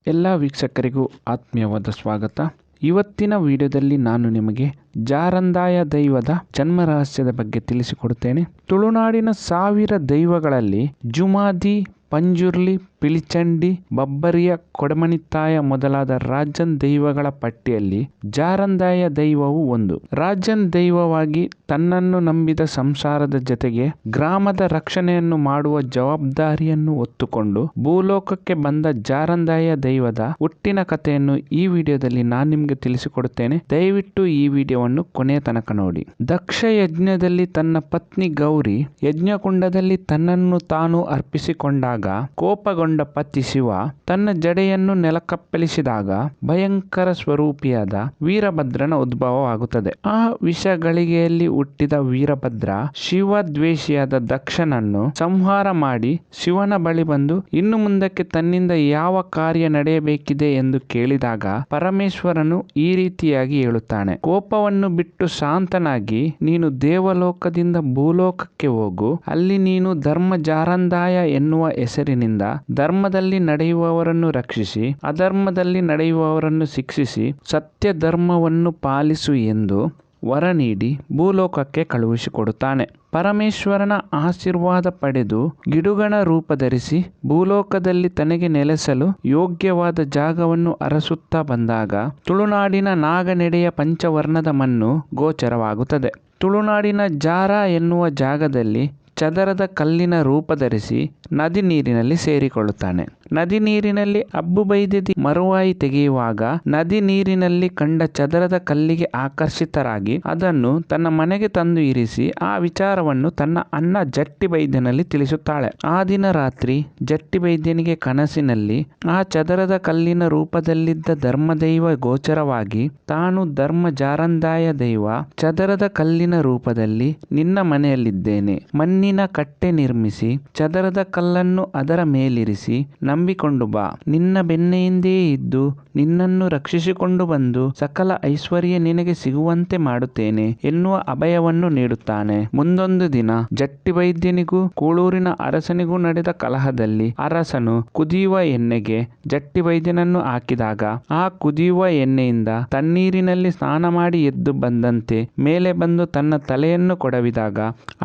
ಎಲ್ಲ ವೀಕ್ಷಕರಿಗೂ ಆತ್ಮೀಯವಾದ ಸ್ವಾಗತ. ಇವತ್ತಿನ ವಿಡಿಯೋದಲ್ಲಿ ನಾನು ನಿಮಗೆ ಜಾರಂದಾಯ ದೈವದ ಜನ್ಮ ರಹಸ್ಯದ ಬಗ್ಗೆ ತಿಳಿಸಿಕೊಡುತ್ತೇನೆ. ತುಳುನಾಡಿನ ಸಾವಿರ ದೈವಗಳಲ್ಲಿ ಜುಮಾದಿ, ಪಂಜುರ್ಲಿ, ಪಿಲಿಚಂಡಿ, ಬಬ್ಬರಿಯ, ಕೊಡಮಣಿತ್ತಾಯ ಮೊದಲಾದ ರಾಜನ್ ದೈವಗಳ ಪಟ್ಟಿಯಲ್ಲಿ ಜಾರಂದಾಯ ದೈವವು ಒಂದು. ರಾಜನ್ ದೈವವಾಗಿ ತನ್ನನ್ನು ನಂಬಿದ ಸಂಸಾರದ ಜೊತೆಗೆ ಗ್ರಾಮದ ರಕ್ಷಣೆಯನ್ನು ಮಾಡುವ ಜವಾಬ್ದಾರಿಯನ್ನು ಹೊತ್ತುಕೊಂಡು ಭೂಲೋಕಕ್ಕೆ ಬಂದ ಜಾರಂದಾಯ ದೈವದ ಹುಟ್ಟಿನ ಕಥೆಯನ್ನು ಈ ವಿಡಿಯೋದಲ್ಲಿ ನಾನು ನಿಮಗೆ ತಿಳಿಸಿಕೊಡುತ್ತೇನೆ. ದಯವಿಟ್ಟು ಈ ವಿಡಿಯೋವನ್ನು ಕೊನೆಯ ತನಕ ನೋಡಿ. ದಕ್ಷ ಯಜ್ಞದಲ್ಲಿ ತನ್ನ ಪತ್ನಿ ಗೌರಿ ಯಜ್ಞಕುಂಡದಲ್ಲಿ ತನ್ನನ್ನು ತಾನು ಅರ್ಪಿಸಿಕೊಂಡಾಗ ಕೋಪಗೊಂಡ ಪತಿ ಶಿವ ತನ್ನ ಜಡೆಯನ್ನು ನೆಲಕ್ಕಪ್ಪಳಿಸಿದಾಗ ಭಯಂಕರ ಸ್ವರೂಪಿಯಾದ ವೀರಭದ್ರನ ಉದ್ಭವವಾಗುತ್ತದೆ. ಆ ವಿಷಗಳಿಗೆಯಲ್ಲಿ ಹುಟ್ಟಿದ ವೀರಭದ್ರ ಶಿವ ದ್ವೇಷಿಯಾದ ದಕ್ಷನನ್ನು ಸಂಹಾರ ಮಾಡಿ ಶಿವನ ಬಳಿ ಬಂದು ಇನ್ನು ಮುಂದಕ್ಕೆ ತನ್ನಿಂದ ಯಾವ ಕಾರ್ಯ ನಡೆಯಬೇಕಿದೆ ಎಂದು ಕೇಳಿದಾಗ ಪರಮೇಶ್ವರನು ಈ ರೀತಿಯಾಗಿ ಹೇಳುತ್ತಾನೆ. ಕೋಪವನ್ನು ಬಿಟ್ಟು ಶಾಂತನಾಗಿ ನೀನು ದೇವಲೋಕದಿಂದ ಭೂಲೋಕಕ್ಕೆ ಹೋಗು. ಅಲ್ಲಿ ನೀನು ಧರ್ಮ ಜಾರಂದಾಯ ಎನ್ನುವ ಹೆಸರಿನಿಂದ ಧರ್ಮದಲ್ಲಿ ನಡೆಯುವವರನ್ನು ರಕ್ಷಿಸಿ ಅಧರ್ಮದಲ್ಲಿ ನಡೆಯುವವರನ್ನು ಶಿಕ್ಷಿಸಿ ಸತ್ಯ ಧರ್ಮವನ್ನು ಪಾಲಿಸು ಎಂದು ವರ ನೀಡಿ ಭೂಲೋಕಕ್ಕೆ ಕಳುಹಿಸಿಕೊಡುತ್ತಾನೆ. ಪರಮೇಶ್ವರನ ಆಶೀರ್ವಾದ ಪಡೆದು ಗಿಡುಗಣ ರೂಪ ಧರಿಸಿ ಭೂಲೋಕದಲ್ಲಿ ತನಗೆ ನೆಲೆಸಲು ಯೋಗ್ಯವಾದ ಜಾಗವನ್ನು ಅರಸುತ್ತಾ ಬಂದಾಗ ತುಳುನಾಡಿನ ನಾಗನೆಡೆಯ ಪಂಚವರ್ಣದ ಮಣ್ಣು ಗೋಚರವಾಗುತ್ತದೆ. ತುಳುನಾಡಿನ ಜಾರ ಎನ್ನುವ ಜಾಗದಲ್ಲಿ ಚದರದ ಕಲ್ಲಿನ ರೂಪ ಧರಿಸಿ ನದಿ ನೀರಿನಲ್ಲಿ ಸೇರಿಕೊಳ್ಳುತ್ತಾನೆ. ನದಿ ನೀರಿನಲ್ಲಿ ಅಬ್ಬುಬೈದ್ಯದಿ ಮರುವಾಯಿ ತೆಗೆಯುವಾಗ ನದಿ ನೀರಿನಲ್ಲಿ ಕಂಡ ಚದರದ ಕಲ್ಲಿಗೆ ಆಕರ್ಷಿತರಾಗಿ ಅದನ್ನು ತನ್ನ ಮನೆಗೆ ತಂದು ಇರಿಸಿ ಆ ವಿಚಾರವನ್ನು ತನ್ನ ಅಣ್ಣ ಜಟ್ಟಿ ಬೈದ್ಯನಲ್ಲಿ ತಿಳಿಸುತ್ತಾಳೆ. ಆ ದಿನ ರಾತ್ರಿ ಜಟ್ಟಿ ಬೈದ್ಯನಿಗೆ ಕನಸಿನಲ್ಲಿ ಆ ಚದರದ ಕಲ್ಲಿನ ರೂಪದಲ್ಲಿದ್ದ ಧರ್ಮದೈವ ಗೋಚರವಾಗಿ ತಾನು ಧರ್ಮ ಜಾರಂದಾಯ ದೈವ ಚದರದ ಕಲ್ಲಿನ ರೂಪದಲ್ಲಿ ನಿನ್ನ ಮನೆಯಲ್ಲಿದ್ದೇನೆ. ಮಣ್ಣಿನ ಕಟ್ಟೆ ನಿರ್ಮಿಸಿ ಚದರದ ಕಲ್ಲನ್ನು ಅದರ ಮೇಲಿರಿಸಿ ನಂಬಿಕೊಂಡು ಬಾ. ನಿನ್ನ ಬೆನ್ನೆಯಿಂದೇ ಇದ್ದು ನಿನ್ನನ್ನು ರಕ್ಷಿಸಿಕೊಂಡು ಬಂದು ಸಕಲ ಐಶ್ವರ್ಯ ನಿನಗೆ ಸಿಗುವಂತೆ ಮಾಡುತ್ತೇನೆ ಎನ್ನುವ ಅಭಯವನ್ನು ನೀಡುತ್ತಾನೆ. ಮುಂದೊಂದು ದಿನ ಜಟ್ಟಿ ವೈದ್ಯನಿಗೂ ಕೂಳೂರಿನ ಅರಸನಿಗೂ ನಡೆದ ಕಲಹದಲ್ಲಿ ಅರಸನು ಕುದಿಯುವ ಎಣ್ಣೆಗೆ ಜಟ್ಟಿ ವೈದ್ಯನನ್ನು ಹಾಕಿದಾಗ ಆ ಕುದಿಯುವ ಎಣ್ಣೆಯಿಂದ ತಣ್ಣೀರಿನಲ್ಲಿ ಸ್ನಾನ ಮಾಡಿ ಎದ್ದು ಬಂದಂತೆ ಮೇಲೆ ಬಂದು ತನ್ನ ತಲೆಯನ್ನು ಕೊಡವಿದಾಗ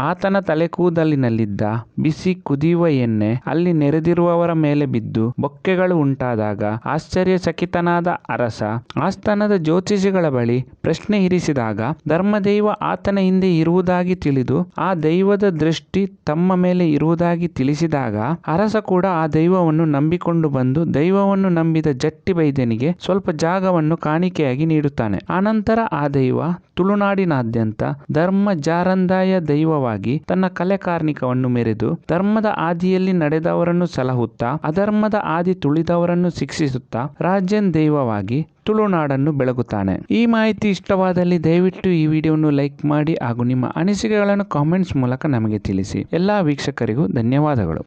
ಆತನ ತಲೆ ಕೂದಲಿನಲ್ಲಿದ್ದ ಬಿಸಿ ಕುದಿಯುವ ಎಣ್ಣೆ ಅಲ್ಲಿ ನೆರೆದಿರುವವರ ಮೇಲೆ ಬಿದ್ದು ಬೊಕ್ಕೆಗಳು ಉಂಟಾದಾಗ ಆಶ್ಚರ್ಯಚಕಿತನಾದ ಅರಸ ಆಸ್ಥಾನದ ಜ್ಯೋತಿಷಿಗಳ ಬಳಿ ಪ್ರಶ್ನೆ ಇರಿಸಿದಾಗ ಧರ್ಮದೈವ ಆತನ ಹಿಂದೆ ಇರುವುದಾಗಿ ತಿಳಿದು ಆ ದೈವದ ದೃಷ್ಟಿ ತಮ್ಮ ಮೇಲೆ ಇರುವುದಾಗಿ ತಿಳಿಸಿದಾಗ ಅರಸ ಕೂಡ ಆ ದೈವವನ್ನು ನಂಬಿಕೊಂಡು ಬಂದು ದೈವವನ್ನು ನಂಬಿದ ಜಟ್ಟಿ ವೈದ್ಯನಿಗೆ ಸ್ವಲ್ಪ ಜಾಗವನ್ನು ಕಾಣಿಕೆಯಾಗಿ ನೀಡುತ್ತಾನೆ. ಆನಂತರ ಆ ದೈವ ತುಳುನಾಡಿನಾದ್ಯಂತ ಧರ್ಮ ಜಾರಂದಾಯ ದೈವವಾಗಿ ತನ್ನ ಕಲೆ ಕಾರ್ಣಿಕವನ್ನು ಮೆರೆದು ಧರ್ಮದ ಆದಿಯಲ್ಲಿ ನಡೆದವರನ್ನು ಸಲಹುತ್ತಾ ಅಧರ್ಮದ ಆದಿ ತುಳಿದವರನ್ನು ಶಿಕ್ಷಿಸುತ್ತಾ ರಾಜನ್ ದೈವವಾಗಿ ತುಳುನಾಡನ್ನು ಬೆಳಗುತ್ತಾನೆ. ಈ ಮಾಹಿತಿ ಇಷ್ಟವಾದಲ್ಲಿ ದಯವಿಟ್ಟು ಈ ವಿಡಿಯೋವನ್ನು ಲೈಕ್ ಮಾಡಿ ಹಾಗೂ ನಿಮ್ಮ ಅನಿಸಿಕೆಗಳನ್ನು ಕಾಮೆಂಟ್ಸ್ ಮೂಲಕ ನಮಗೆ ತಿಳಿಸಿ. ಎಲ್ಲಾ ವೀಕ್ಷಕರಿಗೂ ಧನ್ಯವಾದಗಳು.